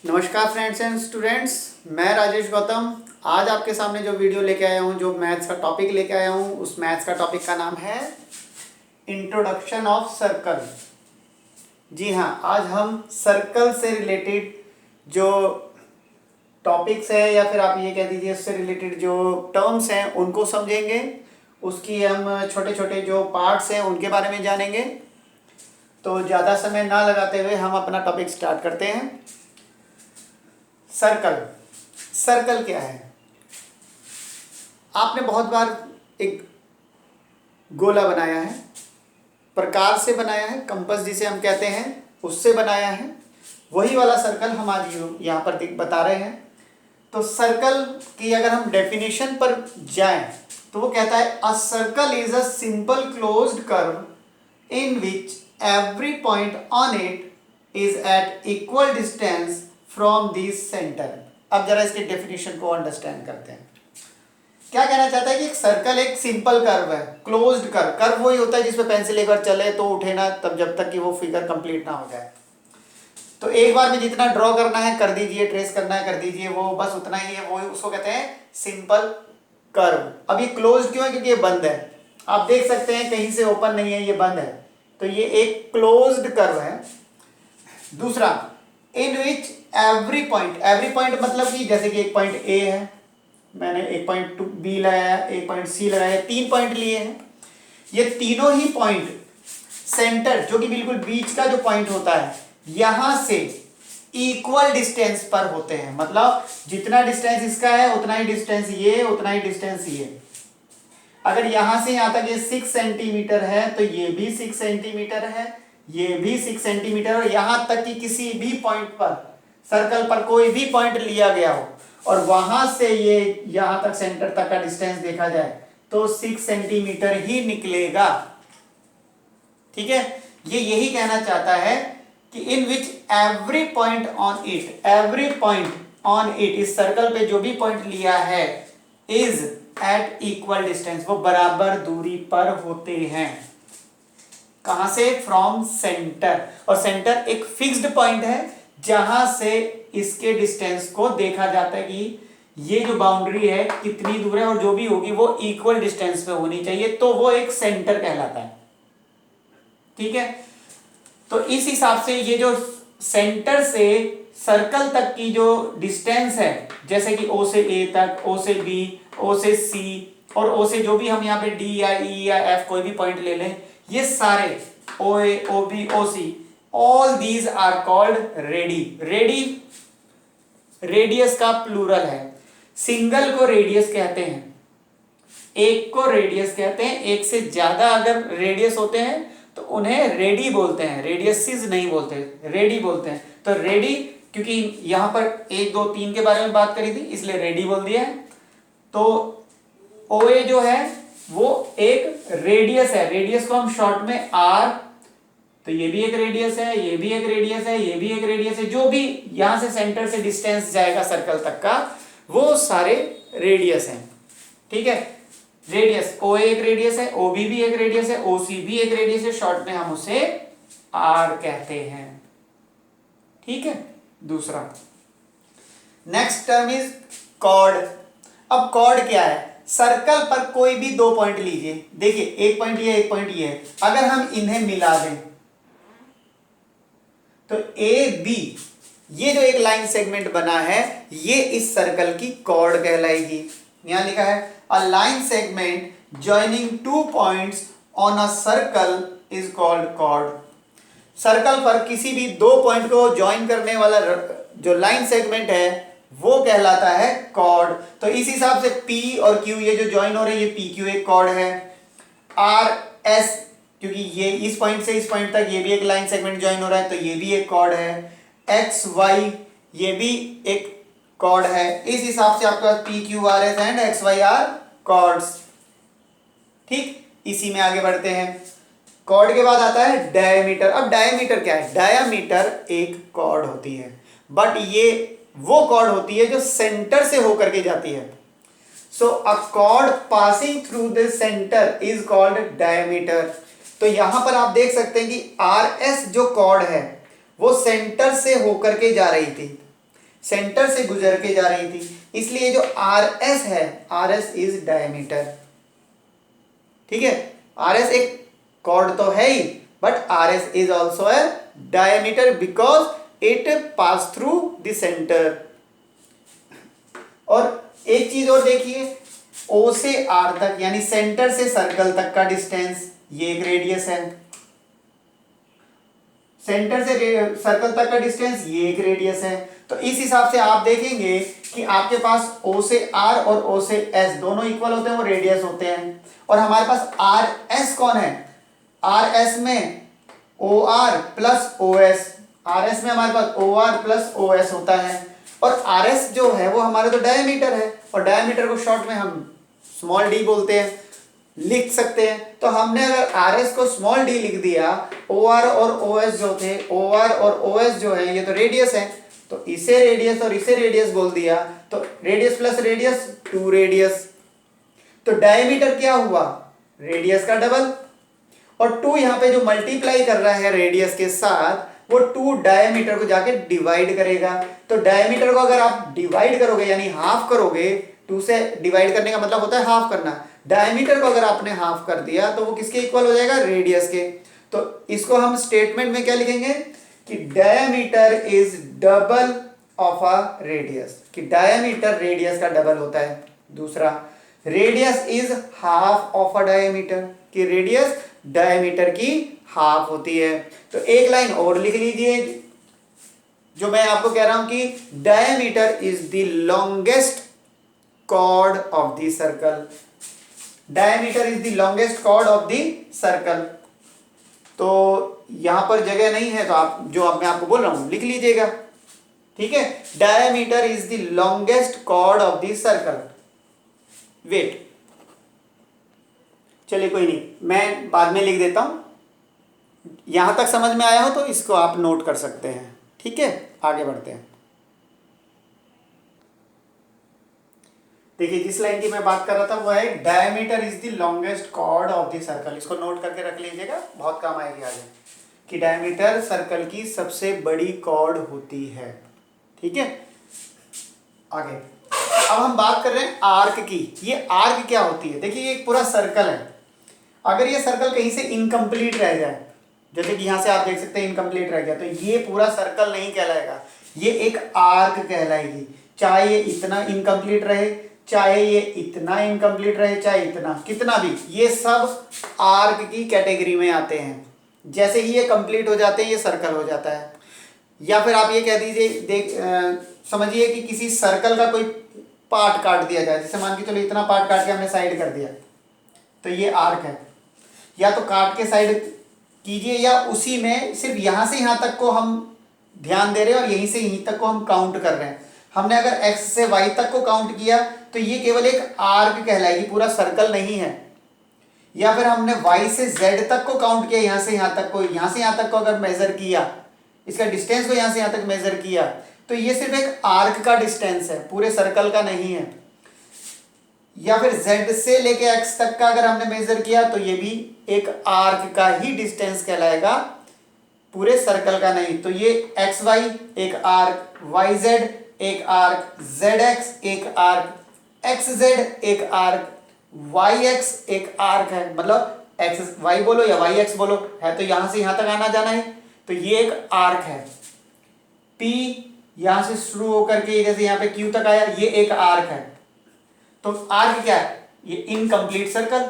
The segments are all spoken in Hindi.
नमस्कार फ्रेंड्स एंड स्टूडेंट्स, मैं राजेश गौतम आज आपके सामने जो वीडियो लेके आया हूँ, जो मैथ्स का टॉपिक लेके आया हूँ, उस मैथ्स का टॉपिक का नाम है इंट्रोडक्शन ऑफ सर्कल। जी हाँ, आज हम सर्कल से रिलेटेड जो टॉपिक्स है या फिर आप ये कह दीजिए उससे रिलेटेड जो टर्म्स हैं उनको समझेंगे। उसकी हम छोटे छोटे जो पार्ट्स हैं उनके बारे में जानेंगे। तो ज़्यादा समय ना लगाते हुए हम अपना टॉपिक स्टार्ट करते हैं। सर्कल सर्कल क्या है? आपने बहुत बार एक गोला बनाया है, प्रकार से बनाया है, कंपास जिसे हम कहते हैं उससे बनाया है। वही वाला सर्कल हम आज यहाँ पर बता रहे हैं। तो सर्कल की अगर हम डेफिनेशन पर जाएं तो वो कहता है a circle is a simple closed curve in which every point on it is at equal distance from this centre. अब जरा इसके डेफिनेशन को अंडरस्टैंड करते हैं। क्या कहना चाहता है कि एक सर्कल एक सिंपल कर्व है, क्लोज्ड कर्व। कर्व वही होता है जिसपे पेंसिल एक बार चले तो उठे ना, तब जब तक कि वो फिगर कंप्लीट ना हो जाए। तो एक बार में जितना ड्रॉ करना है कर दीजिए, ट्रेस करना है कर दीजिए, वो बस उतना ही है, वो उसको कहते हैं सिंपल कर्व। अब ये क्लोज्ड क्यों है? क्योंकि ये बंद है। आप देख सकते हैं कहीं से ओपन नहीं है, ये बंद है, तो ये एक क्लोज्ड कर्व है। दूसरा, इन विच एवरी पॉइंट मतलब कि जैसे कि एक पॉइंट ए है, मैंने एक पॉइंट बी लगाया, एक पॉइंट सी लगाया, 3 पॉइंट लिए हैं। ये तीनों ही पॉइंट सेंटर जो कि बिल्कुल बीच का जो पॉइंट होता है यहां से इक्वल डिस्टेंस पर होते हैं। मतलब जितना डिस्टेंस इसका है उतना ही डिस्टेंस ये, उतना ही डिस्टेंस ये। अगर यहां से यहां तक ये 6 सेंटीमीटर है तो ये भी 6 सेंटीमीटर है, ये भी 6 सेंटीमीटर, और यहां तक कि किसी भी पॉइंट पर सर्कल पर कोई भी पॉइंट लिया गया हो और वहां से ये यहां तक सेंटर तक का डिस्टेंस देखा जाए तो 6 सेंटीमीटर ही निकलेगा। ठीक है, ये यही कहना चाहता है कि in which every point on it, इस सर्कल पे जो भी पॉइंट लिया है, इज एट इक्वल डिस्टेंस, वो बराबर दूरी पर होते हैं। कहां से? From centre. और सेंटर एक फिक्स्ड पॉइंट है जहां से इसके डिस्टेंस को देखा जाता है कि ये जो बाउंड्री है कितनी दूर है, और जो भी होगी वो इक्वल डिस्टेंस पे होनी चाहिए, तो वो एक सेंटर कहलाता है। ठीक है, तो इस हिसाब से ये जो सेंटर से सर्कल तक की जो डिस्टेंस है, जैसे कि ओ से ए तक, ओ से बी, ओ से सी, और ओ से जो भी हम यहाँ पे डी या ई या एफ कोई भी पॉइंट ले लें, ये सारे O A, O B, O C, all these are called radii. Radius का प्लूरल है। सिंगल को रेडियस कहते हैं, एक को रेडियस कहते हैं। एक से ज्यादा अगर रेडियस होते हैं तो उन्हें रेडी बोलते हैं, रेडियसिस नहीं बोलते, रेडी बोलते हैं। तो रेडी, क्योंकि यहां पर 1 2 3 के बारे में बात करी थी इसलिए रेडी बोल दिया है। तो OA जो है वो एक रेडियस है, रेडियस को हम शॉर्ट में आर, तो ये भी एक रेडियस है, ये भी एक रेडियस है, ये भी एक रेडियस है। जो भी यहां से सेंटर से डिस्टेंस जाएगा सर्कल तक का वो सारे रेडियस हैं। ठीक है, रेडियस OA एक रेडियस है, OB भी एक रेडियस है, OC भी एक रेडियस है, शॉर्ट में हम उसे R कहते हैं। ठीक है, दूसरा नेक्स्ट टर्म इज कॉर्ड। अब कॉर्ड क्या है? सर्कल पर कोई भी 2 पॉइंट लीजिए, देखिए एक पॉइंट ये, एक पॉइंट ये है, अगर हम इन्हें मिला दें तो AB, ये जो एक लाइन सेगमेंट बना है ये इस सर्कल की कॉर्ड कहलाएगी। यहां लिखा है a line segment joining 2 points on a circle is called chord. Circle पर किसी भी 2 पॉइंट को ज्वाइन करने वाला जो लाइन सेगमेंट है वो कहलाता है कॉर्ड। तो इस हिसाब से P और Q ये जो ज्वाइन हो रहे हैं, ये PQ एक कॉर्ड है। RS, क्योंकि ये इस पॉइंट से इस पॉइंट तक ये भी एक लाइन सेगमेंट ज्वाइन हो रहा है तो ये भी एक कॉर्ड है। XY ये भी एक कॉर्ड है। इस हिसाब से आपके पास PQRS and XY are chords. ठीक, इसी में आगे बढ़ते हैं। कॉर्ड के बाद आता है डायमीटर। अब डायमीटर क्या है? डायमीटर एक कॉर्ड होती है, बट ये वो कॉर्ड होती है जो सेंटर से होकर के जाती है। So a chord passing through the centre is called diameter. तो यहां पर आप देख सकते हैं कि RS जो कॉर्ड है वो सेंटर से होकर के जा रही थी, सेंटर से गुजर के जा रही थी, इसलिए जो आर एस है, आर एस इज डायमीटर। ठीक है, आर एस एक कॉर्ड तो है ही, but R S is also a diameter because it pass through the centre. और एक चीज और देखिए, ओ से आर तक यानी सेंटर से सर्कल तक का डिस्टेंस, ये एक रेडियस है। सेंटर से सर्कल तक का डिस्टेंस, ये एक रेडियस है। तो इस हिसाब से आप देखेंगे कि आपके पास ओ से आर और ओ से एस दोनों इक्वल होते हैं, वो रेडियस होते हैं। और हमारे पास आर एस कौन है, आर एस में O R plus O S, R S में हमारे पास O R plus O S होता है। और आर एस जो है वो हमारा तो डायमीटर है, और डायमीटर को शॉर्ट में हम स्मॉल डी बोलते हैं, लिख सकते हैं। तो हमने अगर आर एस को स्मॉल डी लिख दिया, ओ आर और ओ एस जो थे, ओ आर और ओ एस जो है ये तो रेडियस है, तो इसे रेडियस और इसे रेडियस बोल दिया, तो रेडियस प्लस रेडियस 2 रेडियस। तो डायमीटर क्या हुआ, रेडियस का डबल, और 2 यहाँ पे जो मल्टीप्लाई कर रहा है रेडियस के साथ, वो 2 डायमीटर को जाके डिवाइड करेगा। तो डायमीटर को अगर आप डिवाइड करोगे यानी हाफ करोगे, 2 से डिवाइड करने का मतलब होता है हाफ करना, डायमीटर को अगर आपने हाफ कर दिया तो वो किसके इक्वल हो जाएगा, रेडियस के। तो इसको हम स्टेटमेंट में क्या लिखेंगे कि diameter is double of a radius, कि डायमीटर रेडियस का डबल होता है। दूसरा, radius is half of a diameter, कि रेडियस डायमीटर की हाफ होती है। तो एक लाइन और लिख लीजिए, जो मैं आपको कह रहा हूं कि diameter is the longest chord of the circle, diameter is the longest chord of the circle. तो यहां पर जगह नहीं है, तो आप जो अब मैं आपको बोल रहा हूं लिख लीजिएगा। ठीक है, diameter is the longest chord of the circle. Wait, चलिए कोई नहीं, मैं बाद में लिख देता हूं। यहां तक समझ में आया हो तो इसको आप नोट कर सकते हैं। ठीक है, आगे बढ़ते हैं। देखिए, जिस लाइन की मैं बात कर रहा था वो है diameter is the longest chord of the circle. इसको नोट करके रख लीजिएगा, बहुत काम आएगी आगे, कि डायमीटर सर्कल की सबसे बड़ी कॉर्ड होती है। ठीक है, आगे अब हम बात कर रहे हैं आर्क की। ये आर्क क्या होती है, देखिए ये एक पूरा सर्कल है। अगर ये सर्कल कहीं से इनकम्प्लीट रह जाए, जैसे कि यहां से आप देख सकते हैं इनकम्प्लीट रह गया, तो ये पूरा सर्कल नहीं कहलाएगा, ये एक आर्क कहलाएगी। चाहे ये इतना इनकम्प्लीट रहे, चाहे ये इतना इनकम्प्लीट रहे, चाहे इतना, कितना भी, ये सब आर्क की कैटेगरी में आते हैं। जैसे ही ये कंप्लीट हो जाते हैं ये सर्कल हो जाता है। या फिर आप ये कह दीजिए, समझिए कि किसी सर्कल का कोई पार्ट काट दिया जाए, जैसे मान के चलो इतना पार्ट काट के हमने साइड कर दिया, तो ये आर्क है। या तो काट के साइड कीजिए, या उसी में सिर्फ यहां से यहां तक को हम ध्यान दे रहे हैं और यहीं से यहीं तक को हम काउंट कर रहे हैं। हमने अगर x से y तक को काउंट किया तो ये केवल एक आर्क कहलाएगी, पूरा सर्कल नहीं है। या फिर हमने y से z तक को काउंट किया, यहां से यहां तक को, यहां से यहां तक को अगर मेजर किया, इसका डिस्टेंस को यहां से यहां तक मेजर किया, तो ये सिर्फ एक आर्क का डिस्टेंस है, पूरे सर्कल का नहीं है। या फिर z से लेके x तक का अगर हमने मेजर किया तो ये भी एक आर्क का ही डिस्टेंस कहलाएगा, पूरे सर्कल का नहीं। तो ये एक्स वाई एक आर्क, वाई जेड एक आर्क, जेड एक्स एक आर्क, एक्स जेड एक आर्क, वाई एक्स एक आर्क है। मतलब एक्स वाई बोलो या वाई एक्स बोलो, है तो यहां से यहां तक आना जाना है, तो ये एक आर्क है। पी यहां से शुरू होकर के जैसे यहां पे क्यू तक आया, ये एक आर्क है। तो आर्क क्या है, ये इनकम्प्लीट सर्कल।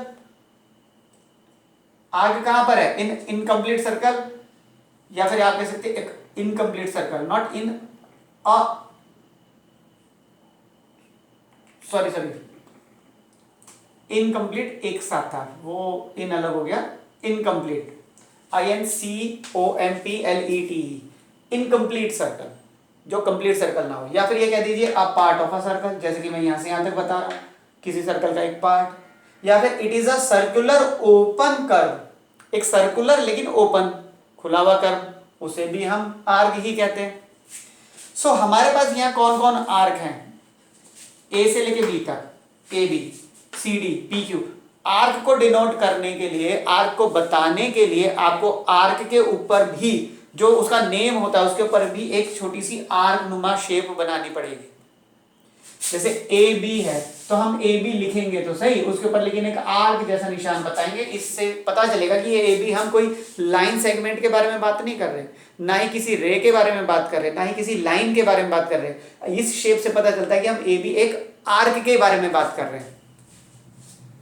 आर्क कहां पर है, इन इनकम्प्लीट सर्कल, या फिर आप कह सकते हैं एक incomplete circle, not in a sorry incomplete एक साथ था, वो इन अलग हो गया, इनकम्प्लीट, INCOMPLET, इनकम्प्लीट सर्कल, जो कंप्लीट सर्कल ना हो। या फिर ये कह दीजिए a part of a circle, जैसे कि मैं यहां से यहां तक बता रहा हूं, किसी सर्कल का एक पार्ट। या फिर it is a circular open curve, एक सर्कुलर लेकिन ओपन, खुला हुआ कर्व, उसे भी हम आर्क ही कहते हैं। सो हमारे पास यहाँ कौन कौन आर्क हैं, ए से लेके बी तक, A B C D P Q. Arc को डिनोट करने के लिए, आर्क को बताने के लिए आपको आर्क के ऊपर भी जो उसका नेम होता है उसके ऊपर भी एक छोटी सी आर्क नुमा शेप बनानी पड़ेगी। जैसे ए बी है तो हम ए बी लिखेंगे तो सही, उसके ऊपर लेकिन एक आर्क जैसा निशान बताएंगे, इससे पता चलेगा कि ये ए बी, हम कोई लाइन सेगमेंट के बारे में बात नहीं कर रहे, ना ही किसी रे के बारे में बात कर रहे, ना ही किसी लाइन के बारे में बात कर रहे। इस शेप से पता चलता है कि हम ए बी एक आर्क के बारे में बात कर रहे हैं।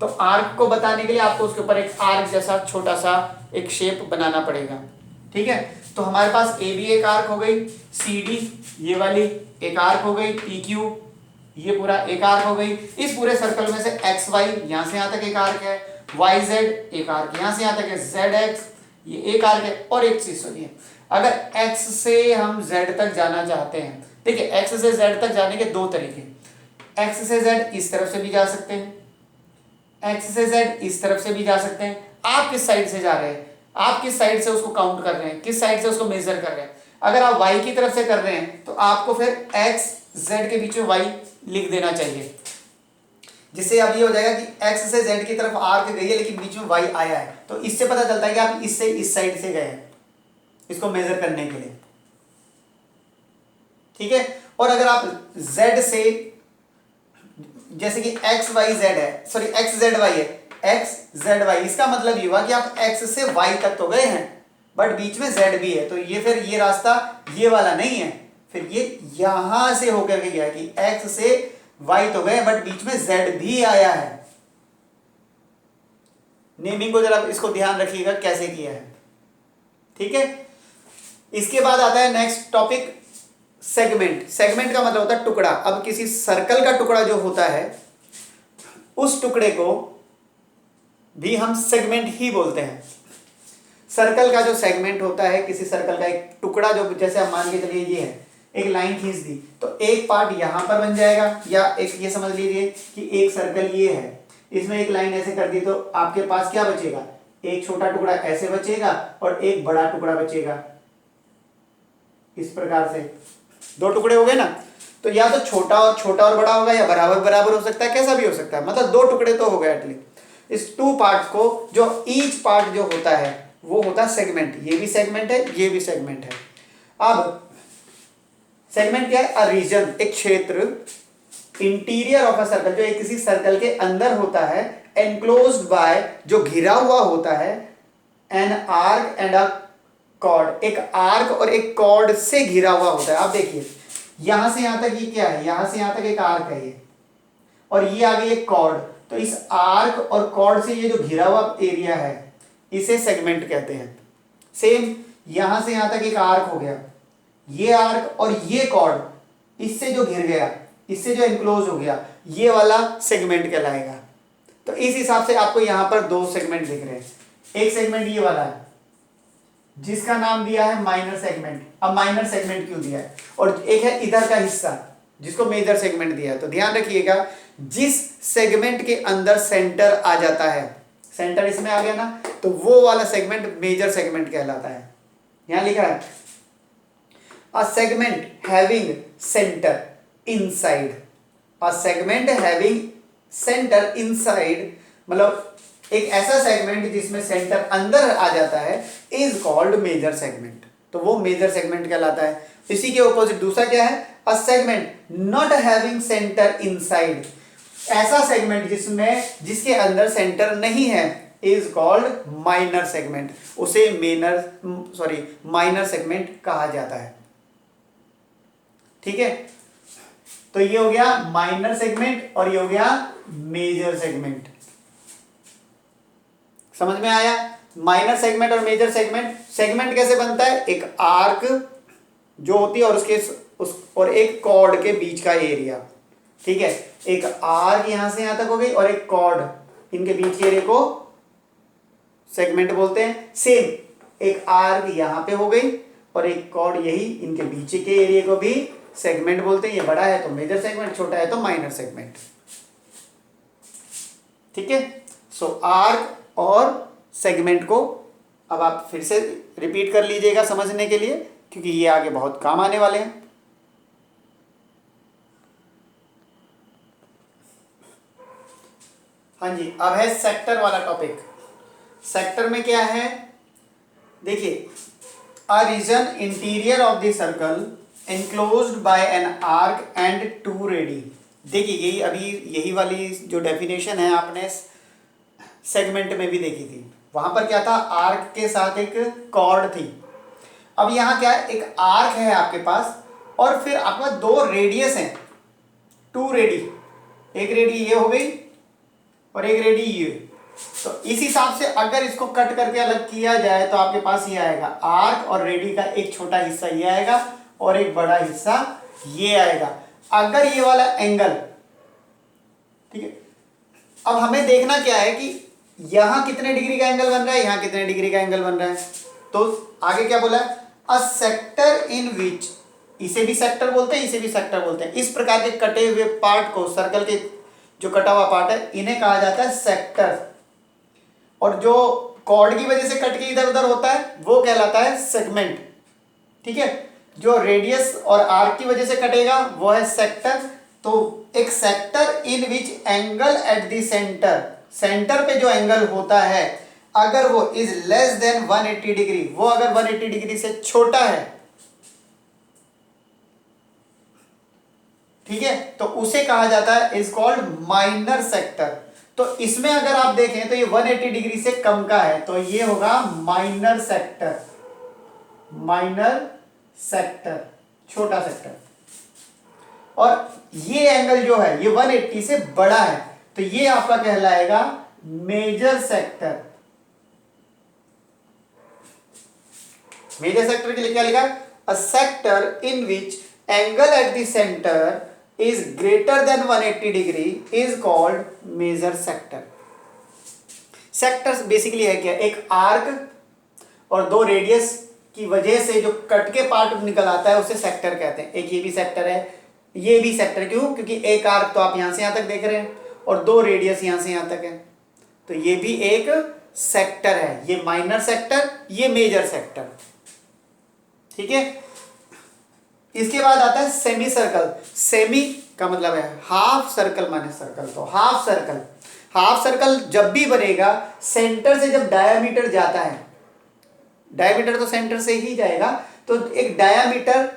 तो आर्क को बताने के लिए आपको उसके ऊपर एक आर्क जैसा छोटा सा एक शेप बनाना पड़ेगा। ठीक है, तो हमारे पास ए बी एक आर्क हो गई, सी डी ये वाली एक आर्क हो गई, पी क्यू ये पूरा एक आर्क हो गई। इस पूरे सर्कल में से एक्स वाई यहां से यहां तक एक आर्क है, वाई जेड एक आर्क यहां से यहां तक है, जेड एक्स ये एक आर्क है। और एक चीज सुनिए, अगर x से हम z तक जाना चाहते हैं, देखिए x से z तक जाने के दो तरीके, x से z इस तरफ से भी जा सकते हैं, x से z इस तरफ से भी जा सकते हैं। आप किस साइड से जा रहे हैं, आप किस साइड से उसको काउंट कर रहे हैं, किस साइड से उसको मेजर कर रहे हैं। अगर आप y की तरफ से कर रहे हैं तो आपको फिर x z के बीच में y लिख देना चाहिए, जिससे अब ये हो जाएगा कि x से z की तरफ आर्क गई है लेकिन बीच में y आया है, तो इससे पता चलता है कि आप इससे इस साइड से गए हैं इसको मेजर करने के लिए। ठीक है, और अगर आप z से, जैसे कि x y z है, सॉरी x z y है, x z y, इसका मतलब ये हुआ कि आप x से y तक तो गए हैं बट बीच में z भी है, तो ये फिर ये रास्ता ये वाला नहीं है, फिर ये यहां से होकर के गया कि x से y तो गए बट बीच में z भी आया है। नेमिंग को जरा इसको ध्यान रखिएगा कैसे किया है। ठीक है, इसके बाद आता है नेक्स्ट टॉपिक सेगमेंट। सेगमेंट का मतलब होता है टुकड़ा। अब किसी सर्कल का टुकड़ा जो होता है उस टुकड़े को भी हम सेगमेंट ही बोलते हैं। सर्कल का जो सेगमेंट होता है, किसी सर्कल का एक टुकड़ा, जो जैसे आप मान के चलिए ये है, एक लाइन खींच दी तो एक पार्ट यहां पर बन जाएगा, या एक ये समझ लीजिए कि एक सर्कल ये है, इसमें एक लाइन ऐसे कर दी तो आपके पास क्या बचेगा, एक छोटा टुकड़ा ऐसे बचेगा और एक बड़ा टुकड़ा बचेगा। इस प्रकार से दो टुकड़े हो गए ना, तो या तो छोटा और बड़ा होगा, या बराबर बराबर हो सकता है, कैसा भी हो सकता है, मतलब दो टुकड़े तो हो गए एटलीस्ट। इस टू पार्ट्स को, जो ईच पार्ट जो होता है वो होता है सेगमेंट। ये भी सेगमेंट है, ये भी सेगमेंट है। अब सेगमेंट क्या है, अ रीजन, एक क्षेत्र, इंटीरियर ऑफ अ सर्कल, जो एक किसी सर्कल के अंदर होता है, एनक्लोज्ड बाय, जो घिरा हुआ होता है, an arc and a cord, एक आर्क और एक कॉर्ड से घिरा हुआ होता है। आप देखिए यहां से यहां तक ये क्या है, यहां से यहां तक एक आर्क है ये, और ये आ गई एक कॉर्ड, तो इस आर्क और कॉर्ड से ये जो घिरा हुआ एरिया है इसे सेगमेंट कहते हैं। सेम यहां से यहां तक एक आर्क हो गया, ये आर्क और ये कॉर्ड, इससे जो घिर गया, इससे जो एनक्लोज हो गया, ये वाला सेगमेंट कहलाएगा। तो इस हिसाब से आपको यहां पर दो सेगमेंट दिख रहे हैं। एक सेगमेंट ये वाला है जिसका नाम दिया है माइनर सेगमेंट। अब माइनर सेगमेंट क्यों दिया है, और एक है इधर का हिस्सा जिसको मेजर सेगमेंट दिया है। तो ध्यान रखिएगा, जिस सेगमेंट के अंदर सेंटर आ जाता है, सेंटर इसमें आ गया ना, तो वो वाला सेगमेंट मेजर सेगमेंट कहलाता है। यहां लिखा है a segment having centre inside, a segment having centre inside, मतलब एक ऐसा सेगमेंट जिसमें सेंटर अंदर आ जाता है, इज कॉल्ड मेजर सेगमेंट, तो वो मेजर सेगमेंट कहलाता है। इसी के ऑपोजिट दूसरा क्या है, a segment not having centre inside, ऐसा सेगमेंट जिसके अंदर सेंटर नहीं है, इज कॉल्ड माइनर सेगमेंट, उसे माइनर सेगमेंट कहा जाता है। ठीक है, तो ये हो गया माइनर सेगमेंट और ये हो गया मेजर सेगमेंट। समझ में आया, माइनर सेगमेंट और मेजर सेगमेंट। सेगमेंट कैसे बनता है, एक आर्क जो होती है और और एक कॉर्ड के बीच का एरिया। ठीक है, एक आर्क यहां से यहां तक हो गई और एक कॉर्ड, इनके बीच के एरिया को सेगमेंट बोलते हैं। सेम एक आर्क यहां पे हो गई और एक कॉर्ड यही इनके बीच के एरिया को भी सेगमेंट बोलते हैं। ये बड़ा है तो मेजर सेगमेंट, छोटा है तो माइनर सेगमेंट। ठीक है, सो आर्क और सेगमेंट को अब आप फिर से रिपीट कर लीजिएगा समझने के लिए, क्योंकि ये आगे बहुत काम आने वाले हैं। हाँ जी, अब है सेक्टर वाला टॉपिक। सेक्टर में क्या है, देखिए A region interior of the circle enclosed by an arc and two radii। देखिए यही अभी यही वाली जो डेफिनेशन है आपने सेगमेंट में भी देखी थी। वहां पर क्या था, आर्क के साथ एक कॉर्ड थी। अब यहाँ क्या है, एक आर्क है आपके पास और फिर आपके पास दो रेडियस हैं, टू रेडी। एक रेडी ये हो गई और एक रेडी ये। तो इस हिसाब से अगर इसको कट करके अलग किया जाए तो आपके पास ये आएगा, आर्क और रेडी का एक छोटा हिस्सा ये आएगा और एक बड़ा हिस्सा ये आएगा। अगर ये वाला एंगल, ठीक है, अब हमें देखना क्या है कि यहां कितने डिग्री का एंगल बन रहा है, यहां कितने डिग्री का एंगल बन रहा है। तो आगे क्या बोला है, अ सेक्टर इन विच, इसे भी सेक्टर बोलते हैं, इसे भी सेक्टर बोलते हैं। इस प्रकार के कटे हुए पार्ट को, सर्कल के जो कटा हुआ पार्ट है, इन्हें कहा जाता है सेक्टर। और जो कॉर्ड की वजह से कट के इधर उधर होता है वो कहलाता है सेगमेंट। ठीक है, जो रेडियस और आर्क की वजह से कटेगा वो है सेक्टर। तो एक sector in which angle at the centre, centre पे जो एंगल होता है अगर वो इज लेस देन 180 डिग्री, वो अगर 180 डिग्री से छोटा है, ठीक है, तो उसे कहा जाता है, इज कॉल्ड माइनर सेक्टर। तो इसमें अगर आप देखें तो ये 180 डिग्री से कम का है तो ये होगा माइनर सेक्टर, माइनर सेक्टर, छोटा सेक्टर। और ये एंगल जो है ये 180 से बड़ा है तो ये आपका कहलाएगा मेजर सेक्टर। मेजर सेक्टर के लिए क्या लिखा, a sector in which angle at the centre is greater than 180 degree is called major sector। Sectors basically है क्या, एक आर्क और दो रेडियस की वजह से जो कट के पार्ट निकल आता है उसे सेक्टर कहते हैं। एक ये भी सेक्टर है, ये भी सेक्टर, क्यों, क्योंकि एक आर्क तो आप यहां से यहां तक देख रहे हैं और दो रेडियस यहां से यहां तक है, तो ये भी एक सेक्टर है। ये माइनर सेक्टर, ये मेजर सेक्टर। ठीक है, इसके बाद आता है सेमी सर्कल। सेमी का मतलब है हाफ सर्कल माने सर्कल। तो हाफ सर्कल, हाफ सर्कल जब भी बनेगा सेंटर से जब डायामीटर जाता है, डायामीटर तो सेंटर से ही जाएगा, तो एक डायामीटर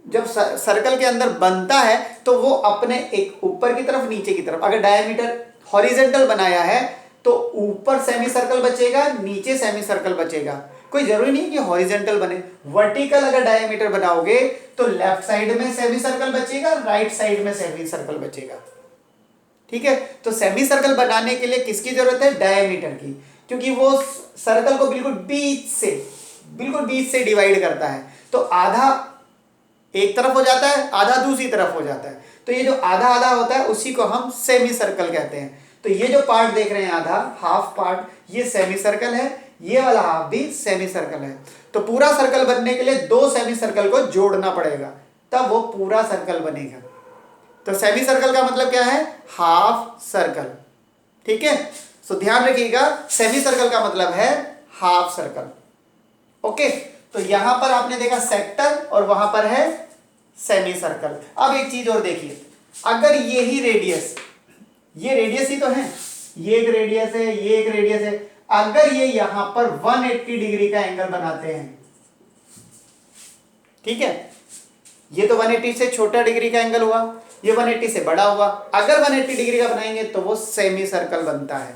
जब सर्कल के अंदर बनता है तो वो अपने एक ऊपर की तरफ नीचे की तरफ, अगर डायामीटर हॉरिजॉन्टल बनाया है तो ऊपर सेमी सर्कल बचेगा, नीचे सेमी सर्कल बचेगा। कोई जरूरी नहीं कि हॉरिजॉन्टल बने, वर्टिकल अगर डायमीटर बनाओगे तो लेफ्ट साइड में सेमी सर्कल बचेगा, राइट साइड में सेमी सर्कल बचेगा। ठीक है, तो सेमी सर्कल बनाने के लिए किसकी जरूरत है, डायमीटर की, क्योंकि वो सर्कल को बिल्कुल बीच से डिवाइड करता है। तो आधा एक तरफ हो जाता है, आधा दूसरी तरफ हो जाता है, तो ये जो आधा आधा होता है उसी को हम सेमी सर्कल कहते हैं। तो ये जो पार्ट देख रहे हैं आधा, हाफ पार्ट, ये सेमी सर्कल है, ये वाला हाफ भी सेमी सर्कल है। तो पूरा सर्कल बनने के लिए दो सेमी सर्कल को जोड़ना पड़ेगा, तब वो पूरा सर्कल बनेगा। तो सेमी सर्कल का मतलब क्या है, हाफ सर्कल। ठीक है, सो ध्यान रखिएगा, सेमी सर्कल का मतलब है हाफ सर्कल। ओके, तो यहां पर आपने देखा सेक्टर और वहां पर है सेमी सर्कल। अब एक चीज और देखिए, अगर ये ही रेडियस, ये रेडियस ही तो है, ये एक रेडियस है, ये एक रेडियस है, अगर ये यहां पर 180 डिग्री का एंगल बनाते हैं, ठीक है, ये तो 180 से छोटा डिग्री का एंगल हुआ, ये 180 से बड़ा हुआ, अगर 180 डिग्री का बनाएंगे तो वो सेमी सर्कल बनता है।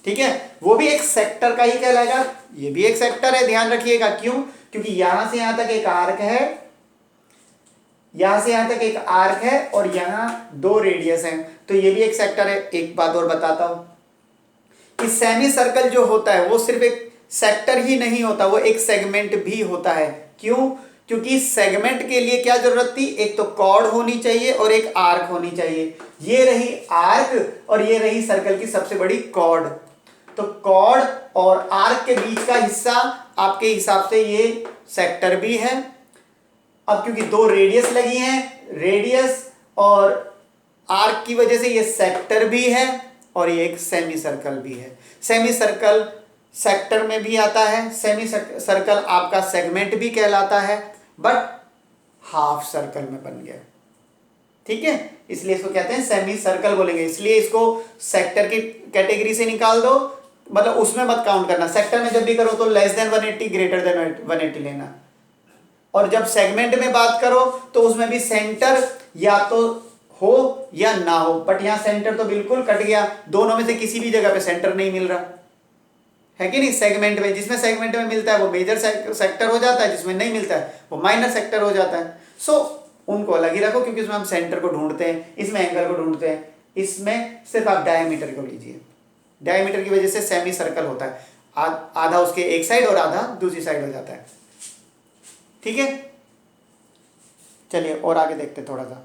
ठीक है, वो भी एक सेक्टर का ही कहलाएगा, ये भी एक सेक्टर है, ध्यान रखिएगा। क्यों, क्योंकि यहां से यहां तक एक आर्क है, यहां से यहां तक एक आर्क है और यहां दो रेडियस हैं, तो ये भी एक सेक्टर है। एक बात और बताता हूं कि सेमी सर्कल जो होता है वो सिर्फ एक सेक्टर ही नहीं होता, वो एक सेगमेंट भी होता है। क्यों, क्योंकि सेगमेंट के लिए क्या जरूरत थी, एक तो कॉर्ड होनी चाहिए और एक आर्क होनी चाहिए। ये रही आर्क और ये रही सर्कल की सबसे बड़ी कॉर्ड। तो कॉर्ड और आर्क के बीच का हिस्सा आपके हिसाब से ये सेक्टर भी है। अब क्योंकि दो रेडियस लगी हैं, रेडियस और आर्क की वजह से ये सेक्टर भी है और ये एक सेमी सर्कल भी है। सेमी सर्कल सेक्टर में भी आता है, सेमी सर्कल आपका सेगमेंट भी कहलाता है, बट हाफ सर्कल में बन गया। ठीक है, इसलिए इसको कहते हैं सेमी सर्कल बोलेंगे, इसलिए इसको सेक्टर की कैटेगरी से निकाल दो, मतलब उसमें मत काउंट करना। सेक्टर में जब भी करो तो लेस देन 180 ग्रेटर देन 180 लेना। और जब सेगमेंट में बात करो तो उसमें भी सेंटर या तो हो या ना हो, बट यहां सेंटर तो बिल्कुल कट गया, दोनों में से किसी भी जगह पे सेंटर नहीं मिल रहा है कि नहीं। सेगमेंट में, जिसमें सेगमेंट में मिलता है वो मेजर सेक्टर हो जाता है, जिसमें नहीं मिलता है वो माइनर सेक्टर हो जाता है। सो उनको अलग ही रखो, क्योंकि इसमें हम सेंटर को ढूंढते हैं, इसमें एंगल को ढूंढते हैं, इसमें सिर्फ आप डायमीटर को लीजिए। डायमीटर की वजह से सेमी सर्कल होता है, आधा उसके एक साइड और आधा दूसरी साइड हो जाता है। ठीक है, चलिए और आगे देखते थोड़ा सा।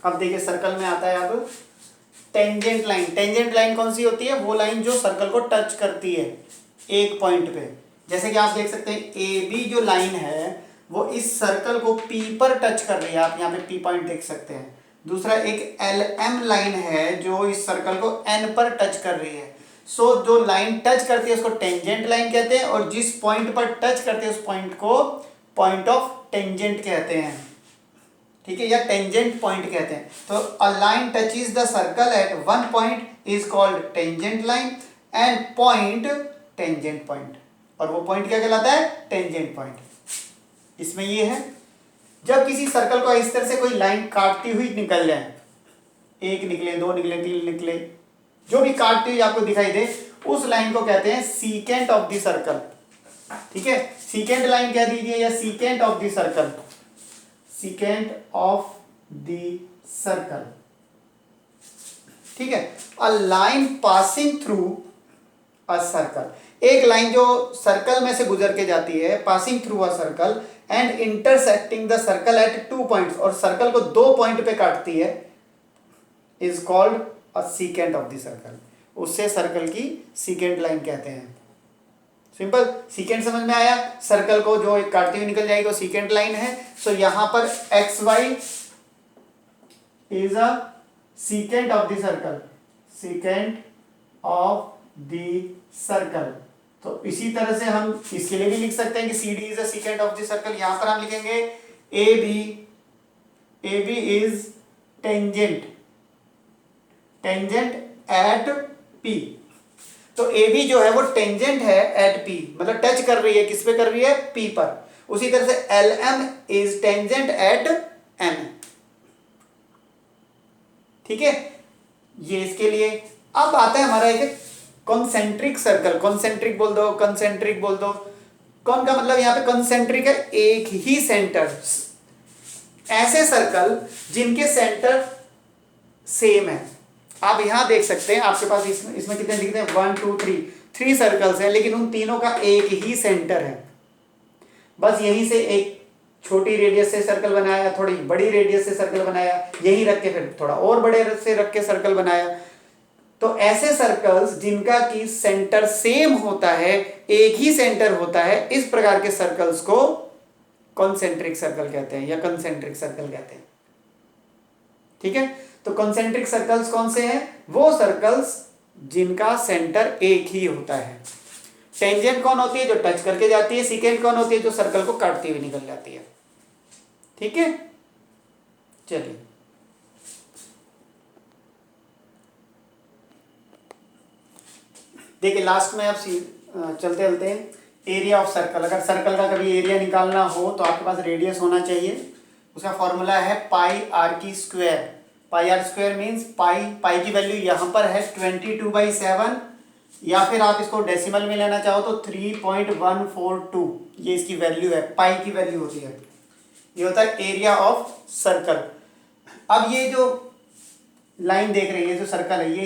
अब देखिए सर्कल में आता है अब टेंजेंट लाइन। टेंजेंट लाइन कौन सी होती है? वो लाइन जो सर्कल को टच करती है एक पॉइंट पे। जैसे कि आप देख सकते हैं ए बी जो लाइन है वो इस सर्कल को पी पर टच कर रही है, आप यहाँ पे पी पॉइंट देख सकते हैं। दूसरा एक एल एम लाइन है जो इस सर्कल को एन पर टच कर रही है। सो जो लाइन टच करती है उसको टेंजेंट लाइन कहते हैं, और जिस पॉइंट पर टच करते हैं उस पॉइंट को पॉइंट ऑफ टेंजेंट कहते हैं। ठीक है, या टेंजेंट पॉइंट कहते हैं। तो a line touches the circle eight one point is called tangent line and point tangent point. और वो पॉइंट क्या कहलाता है? Tangent point. इसमें ये है जब किसी सर्कल को इस तरह से कोई लाइन काटती हुई निकल जाए, एक निकले, दो निकले, तीन निकले, जो भी काटती हुई आपको दिखाई दे, उस लाइन को कहते हैं सीकेंट ऑफ द सर्कल। ठीक है, सीकेंट लाइन कह दीजिए या secant of the circle, secant of the circle. ठीक है, a line passing through a circle, एक लाइन जो सर्कल में से गुजर के जाती है, passing through a circle and intersecting the circle eight 2 points, और सर्कल को 2 पॉइंट पे काटती है, is called a secant of the circle. उससे सर्कल की सीकेंट लाइन कहते हैं। सिंपल, सीकेंट समझ में आया? सर्कल को जो एक काटती हुई निकल जाएगी वो सीकेंट लाइन है। सो यहां पर X Y is a secant of the circle, secant of the circle. तो इसी तरह से हम इसके लिए भी लिख सकते हैं कि C D is a secant of the circle. यहां पर हम लिखेंगे A B is tangent, tangent at P. तो ए बी जो है वो टेंजेंट है एट पी, मतलब टच कर रही है, किस पे कर रही है? पी पर। उसी तरह से L M is tangent at N. ठीक है, ये इसके लिए। अब आता है हमारा एक कॉन्सेंट्रिक सर्कल। कॉन्सेंट्रिक बोल दो, कंसेंट्रिक बोल दो। कौन का मतलब यहां पे कॉन्सेंट्रिक है? एक ही सेंटर, ऐसे सर्कल जिनके सेंटर सेम है। आप यहां देख सकते हैं, आपके पास इसमें कितने दिखते हैं? 1 2 3 सर्कल्स हैं, लेकिन उन तीनों का एक ही सेंटर है। बस यहीं से एक छोटी रेडियस से सर्कल बनाया, थोड़ी बड़ी रेडियस से सर्कल बनाया, यहीं रख के फिर थोड़ा और बड़े से रख के सर्कल बनाया। तो ऐसे सर्कल्स जिनका की सेंटर सेम होता है, एक ही सेंटर होता है, इस प्रकार के सर्कल्स को कॉन्सेंट्रिक सर्कल कहते हैं या कंसेंट्रिक सर्कल कहते हैं। ठीक है, तो कॉन्सेंट्रिक सर्कल्स कौन से हैं? वो सर्कल्स जिनका सेंटर एक ही होता है। टेंजेंट कौन होती है? जो टच करके जाती है। सीकेंट कौन होती है? जो सर्कल को काटती हुई निकल जाती है। ठीक है, चलिए देखिए लास्ट में अब चलते चलते एरिया ऑफ सर्कल। अगर सर्कल का कभी एरिया निकालना हो तो आपके पास रेडियस होना चाहिए। उसका फॉर्मूला है पाई आर की square. Pi R square means pi की वैल्यू यहाँ पर है 22/7, या फिर आप इसको डेसिमल में लेना चाहो तो 3.142, ये इसकी वैल्यू है, पाई की वैल्यू होती है। ये होता है एरिया ऑफ सर्कल। अब ये जो लाइन देख रही है, जो सर्कल है, ये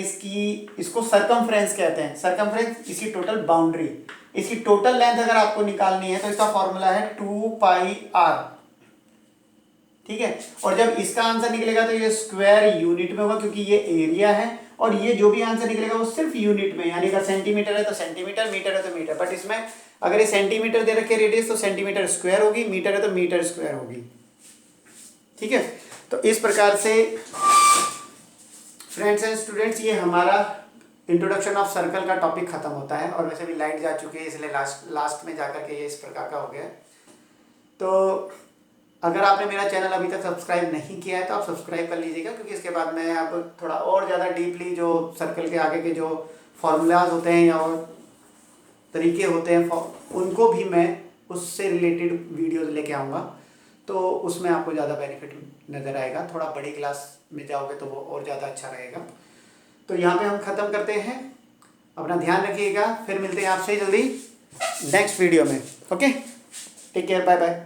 इसको सरकमफ्रेंस कहते हैं। सरकमफ्रेंस इसकी टोटल बाउंड्री, इसकी टोटल लेंथ अगर आपको निकालनी है तो इसका फॉर्मूला है 2πr। ठीक है, और जब इसका आंसर निकलेगा तो ये स्क्वायर यूनिट में होगा, क्योंकि ये एरिया है, और ये जो भी आंसर निकलेगा वो सिर्फ यूनिट में, यानी अगर सेंटीमीटर है तो सेंटीमीटर, मीटर है तो मीटर। बट इसमें अगर ये सेंटीमीटर दे रखे रेडियस तो सेंटीमीटर स्क्वायर होगी, मीटर है तो मीटर स्क्वायर होगी। ठीक है, तो इस प्रकार से फ्रेंड्स एंड स्टूडेंट्स ये हमारा इंट्रोडक्शन ऑफ सर्कल का टॉपिक खत्म होता है। और वैसे भी लाइट जा चुकी है, इसलिए लास्ट में जाकर के ये इस प्रकार का हो गया। तो अगर आपने मेरा चैनल अभी तक सब्सक्राइब नहीं किया है तो आप सब्सक्राइब कर लीजिएगा, क्योंकि इसके बाद मैं अब थोड़ा और ज़्यादा डीपली जो सर्कल के आगे के जो फॉर्मूलाज होते हैं या और तरीके होते हैं उनको भी मैं उससे रिलेटेड वीडियोस लेके आऊँगा, तो उसमें आपको ज़्यादा बेनिफिट नज़र आएगा। थोड़ा बड़ी क्लास में जाओगे तो वो और ज़्यादा अच्छा रहेगा। तो यहाँ पे हम ख़त्म करते हैं। अपना ध्यान रखिएगा, फिर मिलते हैं आपसे जल्दी नेक्स्ट वीडियो में। Okay, take care, bye bye.